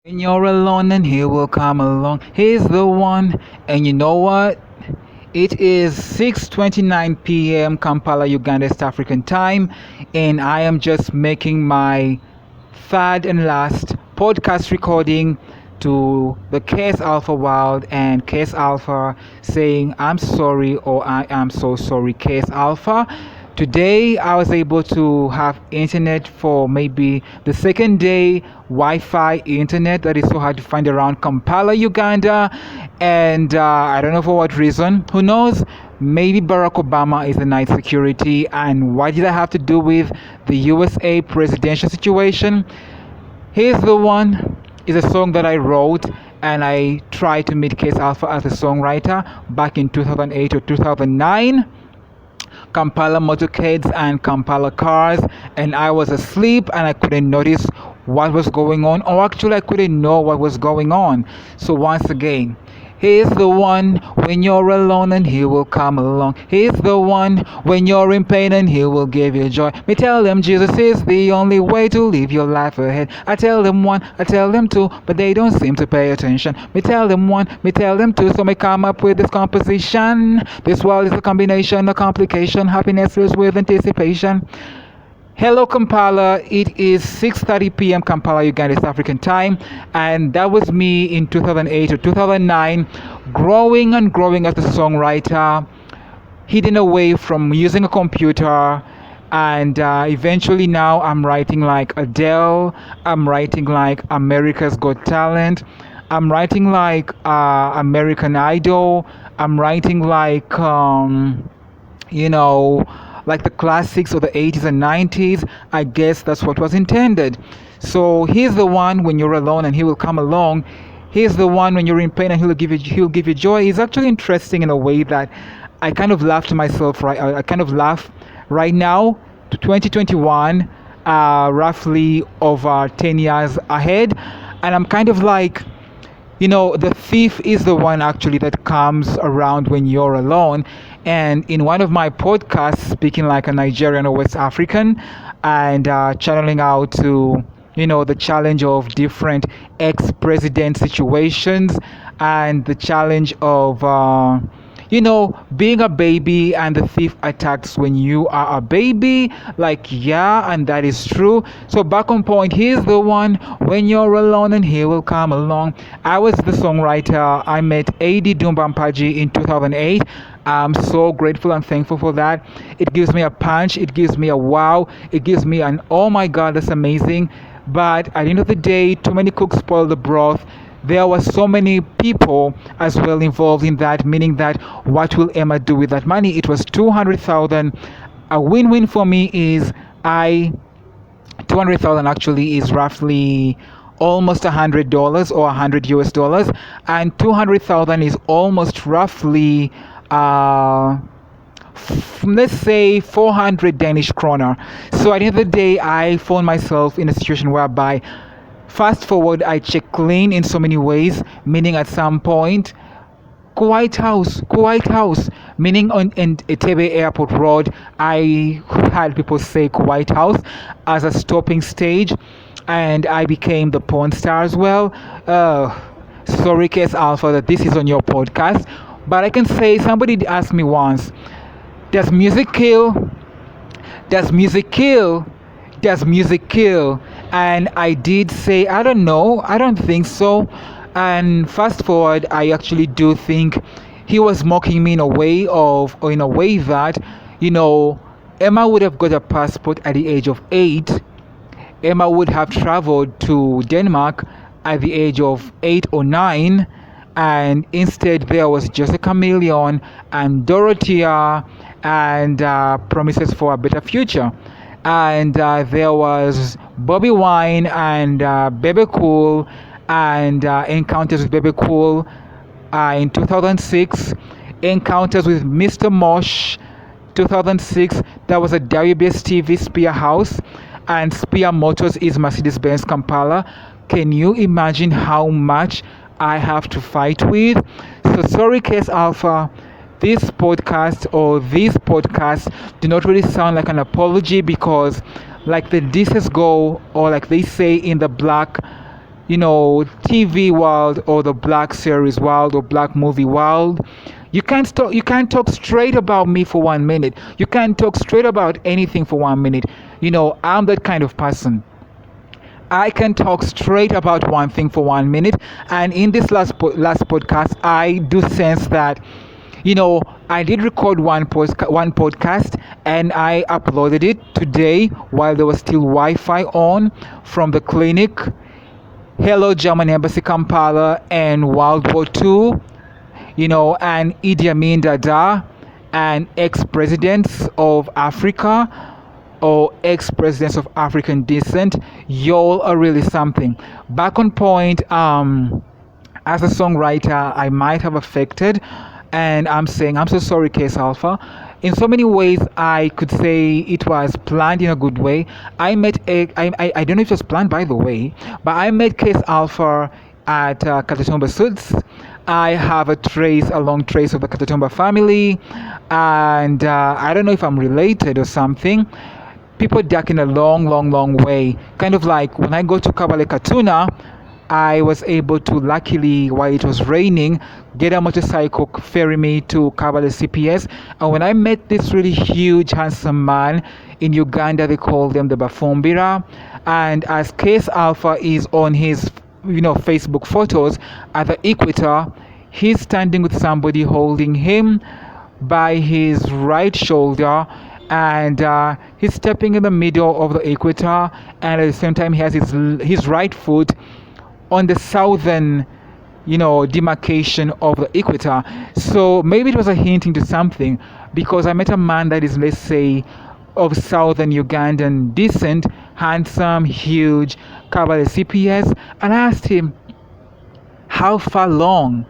When you're alone and he will come along. He's the one. And you know what? It is 6:29 p.m. Kampala, Uganda, East African time, and I am just making my third and last podcast recording to the Case Alpha World and Case Alpha saying I'm sorry or I am so sorry, Case Alpha. Today I was able to have internet for maybe the second day, Wi-Fi internet that is so hard to find around Kampala, Uganda, and I don't know for what reason. Who knows? Maybe Barack Obama is the night security, and what did I have to do with the USA presidential situation? Here's the One is a song that I wrote and I tried to meet Case Alpha as a songwriter back in 2008 or 2009. Kampala motorcades and Kampala cars, and I was asleep and I couldn't notice what was going on, or actually, I couldn't know what was going on. So, once again, He's the one when you're alone and he will come along. He's the one when you're in pain and he will give you joy. Me tell them Jesus is the only way to live your life ahead. I tell them one, I tell them two, but they don't seem to pay attention. Me tell them one, me tell them two, so me come up with this composition. This world is a combination, a complication. Happiness is with anticipation. Hello Kampala, it is 6:30 p.m. Kampala, Uganda, East African time, and that was me in 2008 or 2009, growing and growing as a songwriter, hidden away from using a computer, and eventually now I'm writing like Adele, I'm writing like America's Got Talent, I'm writing like American Idol, I'm writing like you know, like the classics of the 80s and 90s. I guess that's what was intended. So he's the one when you're alone and he will come along. He's the one when you're in pain and he'll give you joy. It's actually interesting in a way that I kind of laugh to myself, right? I kind of laugh right now to 2021, roughly over 10 years ahead, and I'm kind of like, the thief is the one actually that comes around when you're alone. And in one of my podcasts, speaking like a Nigerian or West African, and channeling out to, the challenge of different ex-president situations and the challenge of, being a baby and the thief attacks when you are a baby. Like, yeah, and that is true. So, back on point, he's the one when you're alone and he will come along. I was the songwriter. I met A.D. Dumbampaji in 2008. I'm so grateful and thankful for that. It gives me a punch, it gives me a wow, it gives me an oh my god, that's amazing. But at the end of the day, too many cooks spoil the broth. There were so many people as well involved in that, meaning that what will Emma do with that money? It was 200,000. A win-win for me is 200,000 actually is roughly almost $100 or 100 US dollars, and 200,000 is almost roughly let's say 400 Danish kroner. So at the end of the day, I found myself in a situation whereby, fast forward, I check clean in so many ways, meaning at some point, Kuwait House, meaning on in Etebe Airport Road, I had people say Kuwait House as a stopping stage, and I became the porn star as well. Sorry, Case Alpha, that this is on your podcast, but I can say somebody asked me once, does music kill? Does music kill? Does music kill? And I did say, I don't know, I don't think so. And fast forward, I actually do think he was mocking me in a way that, Emma would have got a passport at the age of 8. Emma would have traveled to Denmark at the age of 8 or 9, and instead there was just a chameleon and Dorothea and promises for a better future. And there was Bobby Wine and Bebe Cool and Encounters with Bebe Cool in 2006, Encounters with Mr. Mosh 2006. That was a WBS TV Spear House, and Spear Motors is Mercedes-Benz Kampala. Can you imagine how much I have to fight with? So sorry, Case Alpha. This podcast or these podcasts do not really sound like an apology, because like the Didis go, or like they say in the black TV world or the black series world or black movie world. You can't talk straight about me for 1 minute. You can't talk straight about anything for 1 minute. I'm that kind of person. I can talk straight about one thing for 1 minute. And in this last podcast, I do sense that, I did record one podcast, and I uploaded it today while there was still Wi-Fi on from the clinic. Hello, German Embassy Kampala and World War II, and Idi Amin Dada and ex-presidents of Africa or ex-presidents of African descent. Y'all are really something. Back on point, as a songwriter, I might have affected, and I'm saying I'm so sorry, Case Alpha. In so many ways, I could say it was planned in a good way. I don't know if it was planned, by the way, but I met Case Alpha at Katatumba Suits. I have a long trace of the Katatumba family, and I don't know if I'm related or something. People duck in a long, long, long way. Kind of like when I go to Kabale Katuna, I was able to, luckily, while it was raining, get a motorcycle ferry me to Kabale CPS. And when I met this really huge, handsome man in Uganda, they call them the Bafumbira. And as Case Alpha is on his, Facebook photos at the equator, he's standing with somebody holding him by his right shoulder, and he's stepping in the middle of the equator, and at the same time he has his right foot on the southern demarcation of the equator. So maybe it was a hint into something, because I met a man that is, let's say, of southern Ugandan descent, handsome, huge, Kabale CPS, and I asked him, how far long?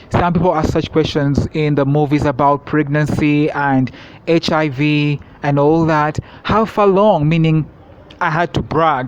Some people ask such questions in the movies about pregnancy and HIV and all that. How far long? Meaning I had to brag.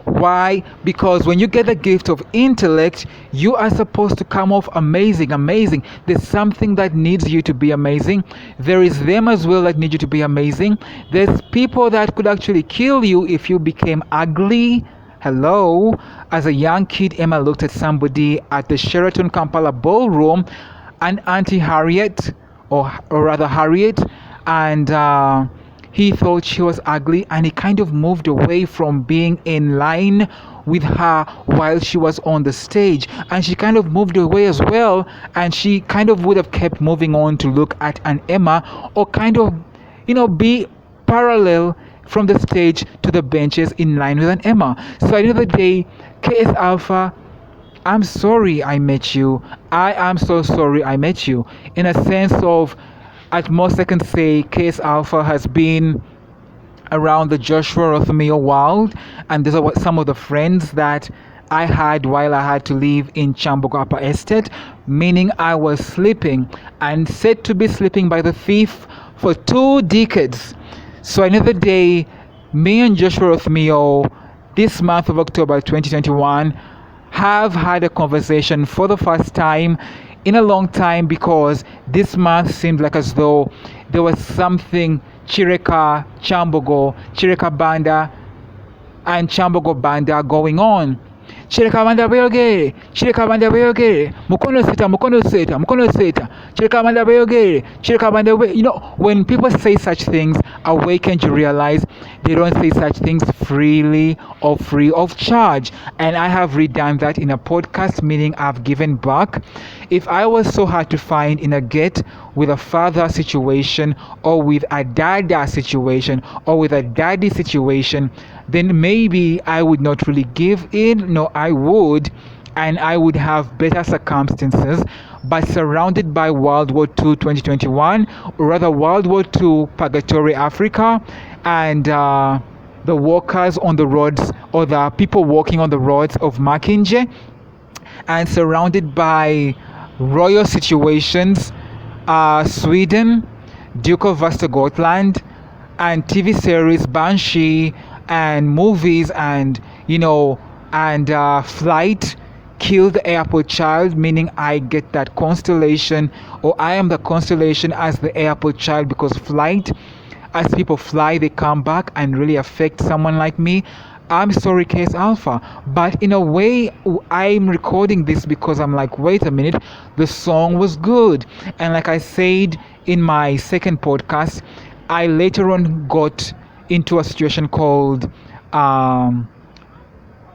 Why? Because when you get the gift of intellect, you are supposed to come off amazing, amazing. There's something that needs you to be amazing. There is them as well that need you to be amazing. There's people that could actually kill you if you became ugly. Hello? As a young kid, Emma looked at somebody at the Sheraton Kampala ballroom, an Auntie Harriet, or rather Harriet, and he thought she was ugly, and he kind of moved away from being in line with her while she was on the stage, and she kind of moved away as well, and she kind of would have kept moving on to look at an Emma, or kind of be parallel from the stage to the benches in line with an Emma. So at the end of the day, KS Alpha, I'm sorry I met you. I am so sorry I met you. In a sense of, at most I can say Case Alpha has been around the Joshua Rothmio world, and these are some of the friends that I had while I had to live in Chambogo Upper Estate, meaning I was sleeping and said to be sleeping by the thief for 2 decades. So another day, me and Joshua Rothmio, this month of October 2021, have had a conversation for the first time in a long time, because this month seemed like as though there was something Chireka, Chambogo, Chireka Banda, and Chambogo Banda going on. Chireka Banda Beogere, Chireka Banda Beogere, Mukono Seta, Mukono Seta, Mukono Seta, Chireka Banda Beogere, Chireka Banda Beogere. When people say such things, awaken to realize they don't say such things freely or free of charge. And I have redone that in a podcast, meaning I've given back. If I was so hard to find in a get with a father situation, or with a dada situation, or with a daddy situation, then maybe I would not really give in. No, I would, and I would have better circumstances. But surrounded by World War II 2021, or rather World War II Purgatory Africa, and the walkers on the roads, or the people walking on the roads of Makinje, and surrounded by royal situations, Sweden, Duke of Västergötland, and TV series Banshee, and movies, and Flight, Kill the Airport Child, meaning I get that constellation, or I am the constellation as the airport child, because Flight, as people fly, they come back and really affect someone like me. I'm sorry, Case Alpha. But in a way, I'm recording this because I'm like, wait a minute, the song was good. And like I said in my second podcast, I later on got into a situation called um,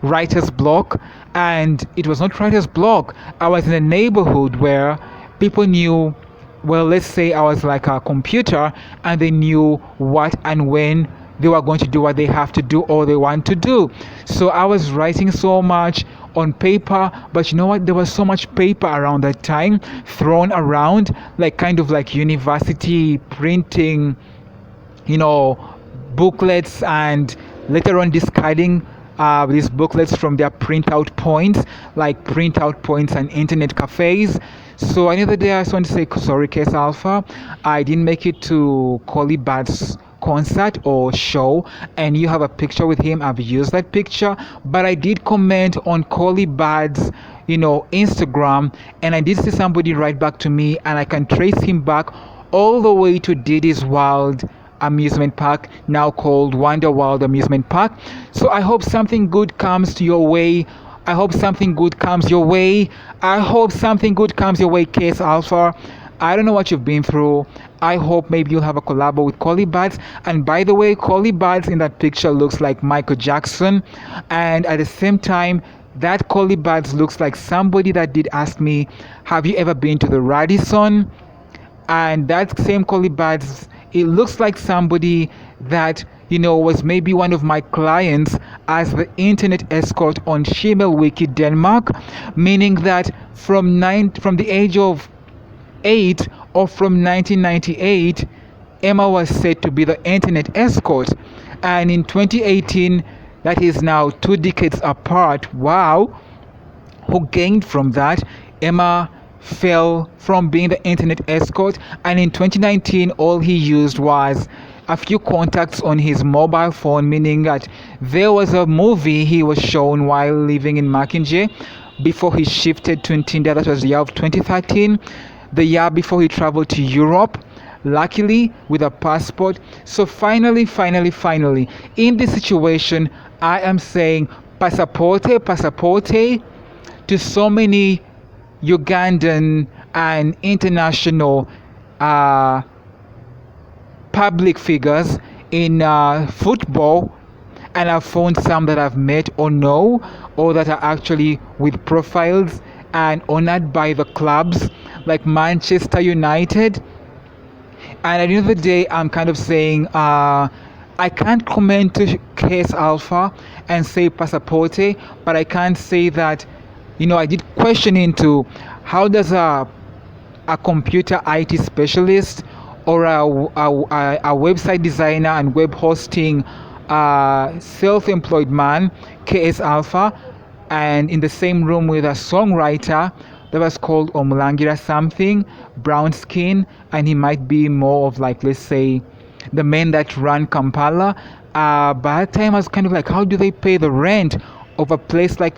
writer's block, and it was not writer's block. I was in a neighborhood where people knew, well, let's say I was like a computer, and they knew what and when they were going to do what they have to do or they want to do. So I was writing so much on paper, but you know what, there was so much paper around that time thrown around, like kind of like university printing, you know, booklets, and later on discarding these booklets from their printout points, like printout points and internet cafes. So another day I just want to say sorry, Case Alpha. I didn't make it to Collie concert or show, and you have a picture with him. I've used that picture, but I did comment on Collie Instagram, and I did see somebody write back to me, and I can trace him back all the way to Didis Wild Amusement Park, now called Wonder World Amusement Park. So I hope something good comes to your way. I hope something good comes your way. I hope something good comes your way, Case Alpha. I don't know what you've been through. I hope maybe you'll have a collab with Collie. And by the way, Collie in that picture looks like Michael Jackson. And at the same time, that Collie looks like somebody that did ask me, have you ever been to the Radisson? And that same Collie it looks like somebody that was maybe one of my clients as the internet escort on Wiki Denmark, meaning that from the age of 8 or from 1998, Emma was said to be the internet escort, and in 2018, that is now 2 decades apart. Wow, who gained from that? Emma fell from being the internet escort, and in 2019 all he used was a few contacts on his mobile phone, meaning that there was a movie he was shown while living in Mackenzie before he shifted to Tinder. That was the year of 2013, the year before he traveled to Europe, luckily with a passport. So finally, in this situation, I am saying passaporte to so many Ugandan and international public figures in football, and I've found some that I've met or know, or that are actually with profiles and honored by the clubs like Manchester United. And at the end of the day, I'm kind of saying I can't comment to Case Alpha and say passaporte, but I can't say that I did question into how does a computer IT specialist or a website designer and web hosting self-employed man, KS Alpha, and in the same room with a songwriter that was called Omulangira something, brown skin, and he might be more of like, let's say, the men that run Kampala. By that time I was kind of like, how do they pay the rent of a place like